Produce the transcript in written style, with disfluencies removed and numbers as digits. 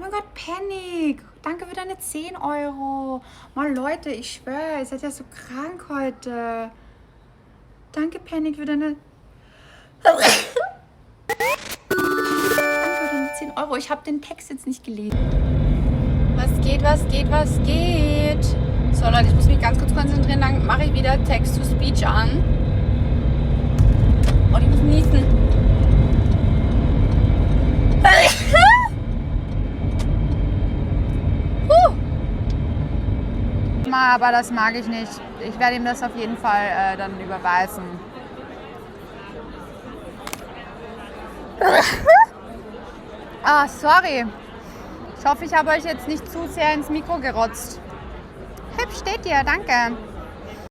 mein Gott, Panik. Danke für deine 10 Euro. Mann, Leute, ich schwöre, ihr seid ja so krank heute. Danke, Panik, für deine... Danke für deine 10 Euro. Ich habe den Text jetzt nicht gelesen. Was geht, was geht, was geht? So, Leute, ich muss mich ganz kurz konzentrieren. Dann mache ich wieder Text-to-Speech an. Und ich muss niesen. Aber das mag ich nicht. Ich werde ihm das auf jeden Fall dann überweisen. Ah, sorry. Ich hoffe, ich habe euch jetzt nicht zu sehr ins Mikro gerotzt. Hübsch steht ihr, danke.